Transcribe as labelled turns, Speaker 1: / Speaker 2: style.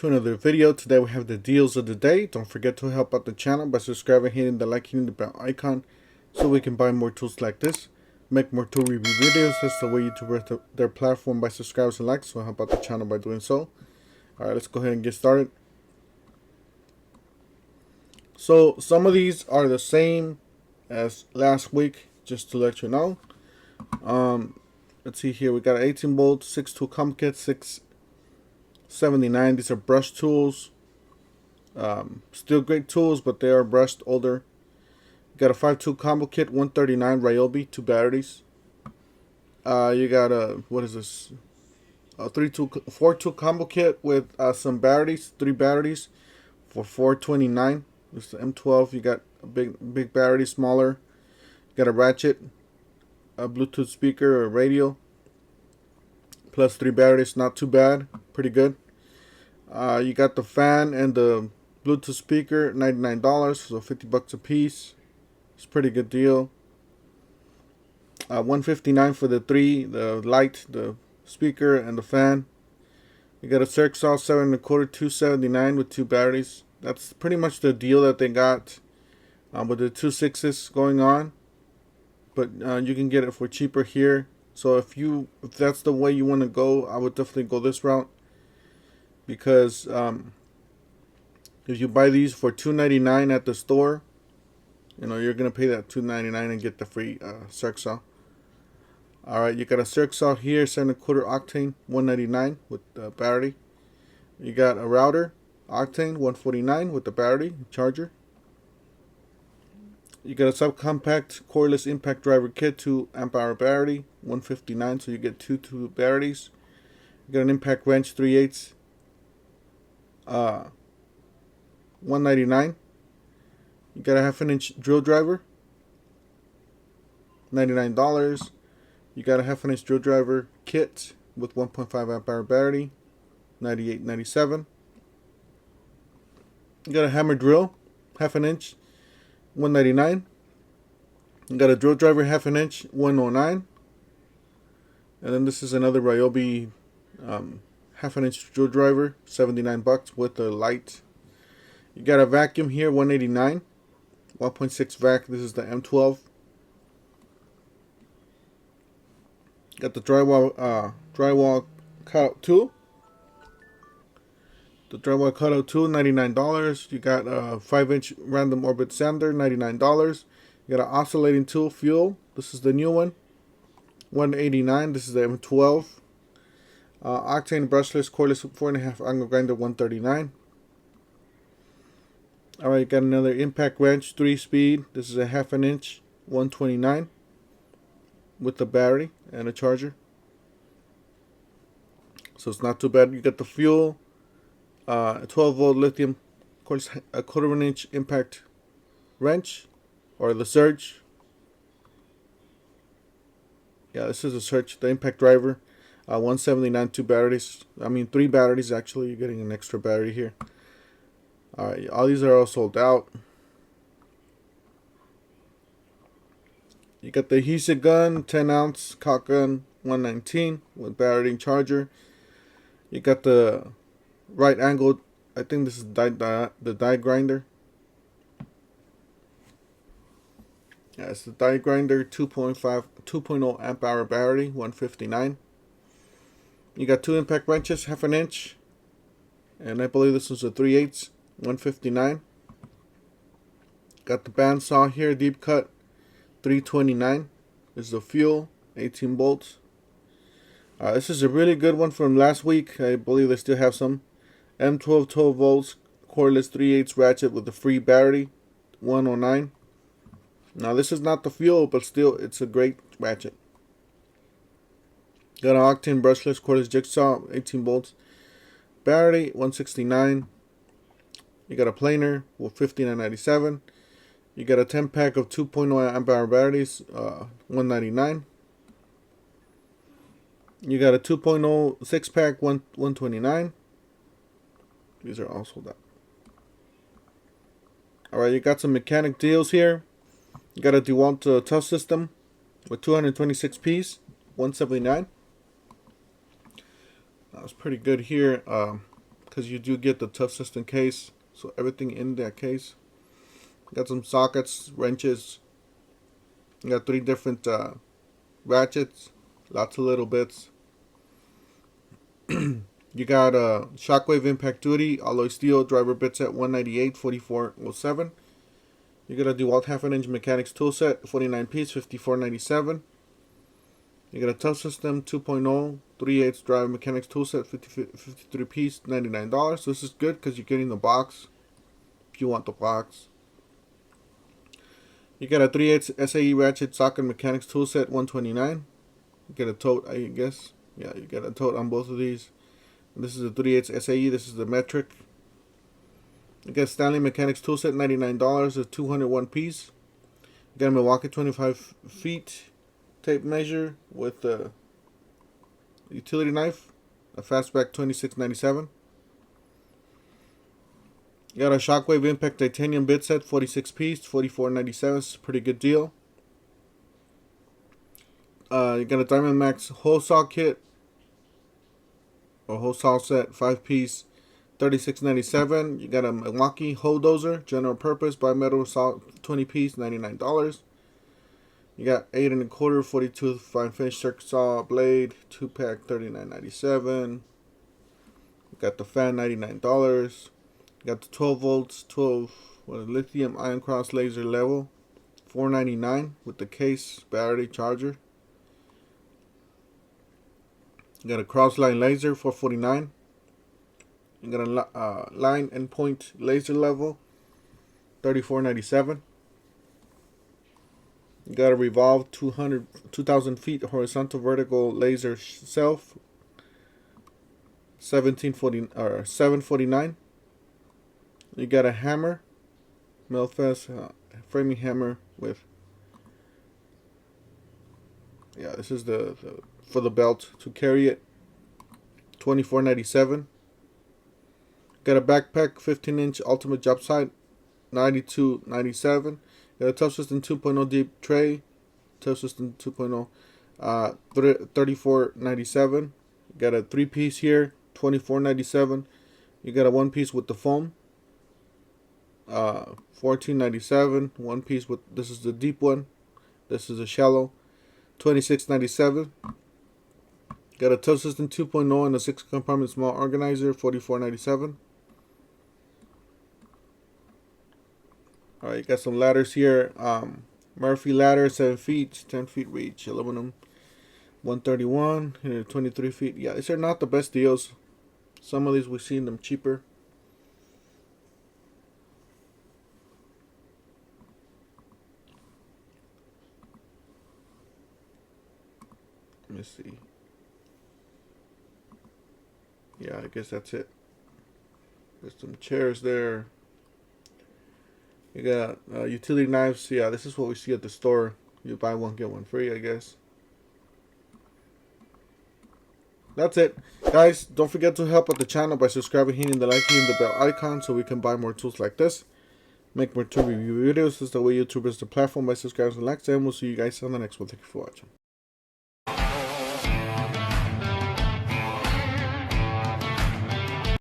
Speaker 1: to another video. Today we have the deals of the day. Don't forget to help out the channel by subscribing, hitting the like, hitting the bell icon so we can buy more tools like this, make more tool review videos. That's the way YouTube their platform by subscribers and likes, so help out the channel by doing so. Alright, let's go ahead and get started. So some of these are the same as last week, just to let you know. Let's see here, we got an 18 volt 6 tool Comica 679. These are brush tools. Still great tools, but they are brushed, older. You got a 5 tool combo kit 139 Ryobi, 2 batteries. You got a, what is this? A 4 tool combo kit with some batteries, 3 batteries for 429. This is the M12. You got a big battery, smaller. You got a ratchet, a Bluetooth speaker or radio, plus 3 batteries. Not too bad, pretty good. You got the fan and the Bluetooth speaker, $99, so $50 a piece. It's a pretty good deal. $159 for the light, the speaker, and the fan. You got a Circsaw 7 1/4, $279 with 2 batteries. That's pretty much the deal that they got with the 2 6s going on. But you can get it for cheaper here. So if that's the way you want to go, I would definitely go this route. Because if you buy these for $2.99 at the store, you know, you're going to pay that $2.99 and get the free Circsaw. Alright, you got a Circsaw here, 7 1/4 octane, $199 with the battery. You got a router, octane, $149 with the battery, charger. You got a subcompact cordless impact driver kit, 2 amp hour battery, $159, so you get two batteries. You got an impact wrench, 3/8, $199. You got a 1/2 inch drill driver, $99. You got a 1/2 inch drill driver kit with 1.5 amp hour battery, $98.97. You got a hammer drill, 1/2 inch, $199. You got a drill driver 1/2 inch, $109. And then this is another Ryobi 1/2 inch drill driver, $79 with the light. You got a vacuum here, $189, 1.6 vac. This is the M12. Got the drywall cutout tool. The drywall cutout tool, $99. You got a 5-inch random orbit sander, $99. You got an oscillating tool, fuel. This is the new one, $189. This is the M12. Octane brushless cordless 4.5 angle grinder, $139. Alright, you got another impact wrench, 3-speed. This is a 1/2 inch, $129 with the battery and a charger. So it's not too bad. You got the fuel, a 12 volt lithium, of course, a 1/4 inch impact wrench, or the surge. Yeah, this is a surge, the impact driver, $179, 2 batteries. I mean 3 batteries actually. You're getting an extra battery here. Alright, all these are all sold out. You got the adhesive gun, 10 ounce caulk gun, $119 with battery and charger. You got the right angle, I think this is the die grinder. Yeah, it's the die grinder, 2.0 amp hour battery, $159. You got 2 impact wrenches, 1/2 inch, and I believe this was a 3/8, $159. Got the bandsaw here, deep cut, $329. This is the fuel, 18 volts. This is a really good one from last week. I believe they still have some. M12 12 volts cordless 3/8 ratchet with a free battery, $109. Now this is not the fuel, but still it's a great ratchet. Got an octane brushless cordless jigsaw, 18 volts battery, $169. You got a planer with $59.97. You got a 10 pack of 2.0 amp hour batteries, $199. You got a 2.0 6 pack, $129. These are all sold out. Alright, you got some mechanic deals here. You got a DeWalt tough system with 226 piece, $179. That was pretty good here. because you do get the tough system case. So everything in that case. Got some sockets, wrenches. You got 3 different ratchets, lots of little bits. You got shockwave impact duty, alloy steel, driver bits at 198, 4407. You got a DeWalt 1/2 inch mechanics tool set, 49 piece, 5497. You got a tough system 2.0, 3/8 drive mechanics tool set, 53 piece, $99. So this is good because you're getting the box if you want the box. You got a 3/8 SAE ratchet socket mechanics tool set, 129. You get a tote, I guess. Yeah, you get a tote on both of these. This is a 3/8 SAE. This is the metric. You got Stanley Mechanics toolset, $99, a 201 piece. You got a Milwaukee 25 feet tape measure with a utility knife, a fastback 2697. You got a Shockwave Impact titanium bit set, 46 piece, 44.97. It's a pretty good deal. You got a Diamond Max hole saw kit, or hole saw set, 5 piece, 36.97. You got a Milwaukee hole dozer, general purpose bimetal saw, 20 piece, $99. You got 8 1/4, 42 fine finish circuit saw blade, 2-pack, $39.97. You got the fan, $99. You got the 12 volts, lithium ion cross laser level, $4.99 with the case, battery, charger. You got a crossline laser, $4.49. You got a line and point laser level, $34.97. You got a revolve 2,000 feet horizontal vertical laser self, $7.49. You got a hammer, Melfest framing hammer with, yeah, this is the for the belt to carry it, $24.97. Got a backpack 15-inch ultimate job site, $92.97. Got a Tough System 2.0 deep tray, Tough System 2.0, $34.97. Got a 3-piece here, $24.97. You got a 1-piece with the foam, $14.97. 1-piece with, this is the deep one, this is a shallow, $26.97. Got a Tough System 2.0 and a 6-compartment small organizer, $44.97. Alright, you got some ladders here. Murphy ladder, 7 feet, 10 feet reach, aluminum, $131, 23 feet. Yeah, these are not the best deals. Some of these we've seen them cheaper. Let me see. Yeah, I guess that's it. There's some chairs there. You got utility knives. Yeah, this is what we see at the store. You buy one, get one free, I guess. That's it. Guys, don't forget to help out the channel by subscribing, hitting the like, hitting the bell icon so we can buy more tools like this. Make more tool review videos. This is the way YouTube is the platform by subscribing and likes. And we'll see you guys on the next one. Thank you for watching.